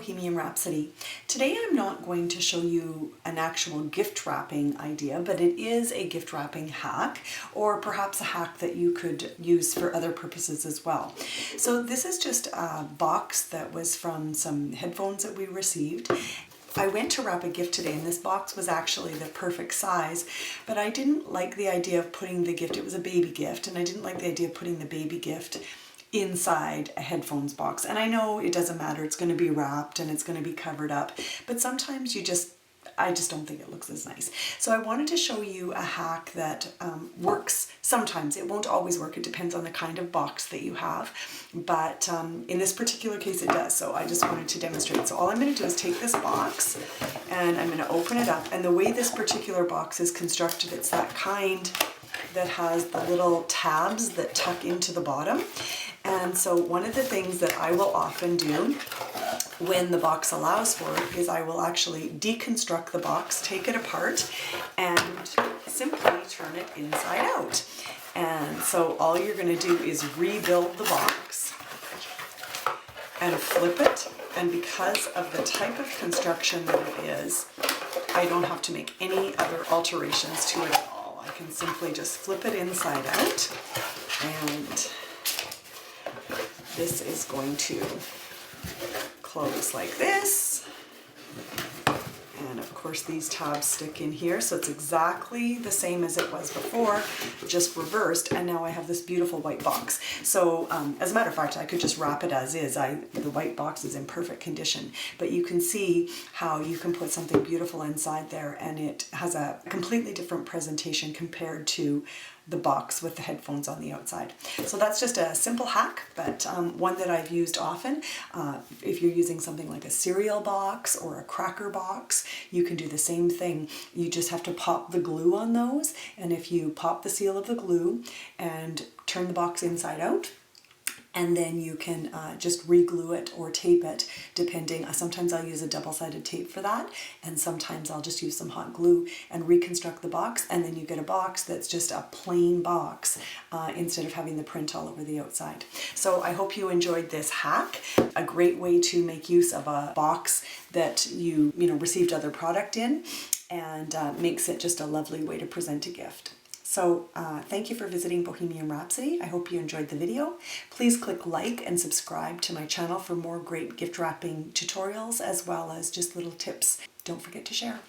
Bohemian Rhapsody. Today I'm not going to show you an actual gift wrapping idea, but it is a gift wrapping hack, or perhaps a hack that you could use for other purposes as well. So this is just a box that was from some headphones that we received. I went to wrap a gift today and this box was actually the perfect size, but I didn't like the idea of putting the gift, it was a baby gift, and I didn't like the idea of putting the baby gift inside a headphones box. And I know it doesn't matter, it's going to be wrapped and it's going to be covered up, but sometimes I just don't think it looks as nice. So I wanted to show you a hack that works sometimes. It won't always work, it depends on the kind of box that you have, but in this particular case it does, so I just wanted to demonstrate. So all I'm going to do is take this box and I'm going to open it up, and the way this particular box is constructed, it's that kind that has the little tabs that tuck into the bottom. And so one of the things that I will often do when the box allows for it is I will actually deconstruct the box, take it apart, and simply turn it inside out. And so all you're going to do is rebuild the box and flip it, and because of the type of construction that it is, I don't have to make any other alterations to it at all. I can simply just flip it inside out, and this is going to close like this, and of course these tabs stick in here, so it's exactly the same as it was before, just reversed, and now I have this beautiful white box. So as a matter of fact, I could just wrap it as is. The white box is in perfect condition, but you can see how you can put something beautiful inside there and it has a completely different presentation compared to the box with the headphones on the outside. So that's just a simple hack, but one that I've used often. If you're using something like a cereal box or a cracker box, you can do the same thing. You just have to pop the glue on those, and if you pop the seal of the glue and turn the box inside out, and then you can just re-glue it or tape it, depending. Sometimes I'll use a double-sided tape for that, and sometimes I'll just use some hot glue and reconstruct the box, and then you get a box that's just a plain box instead of having the print all over the outside. So I hope you enjoyed this hack. A great way to make use of a box that you received other product in, and makes it just a lovely way to present a gift. So thank you for visiting Bohemian Rhapsody. I hope you enjoyed the video. Please click like and subscribe to my channel for more great gift wrapping tutorials, as well as just little tips. Don't forget to share.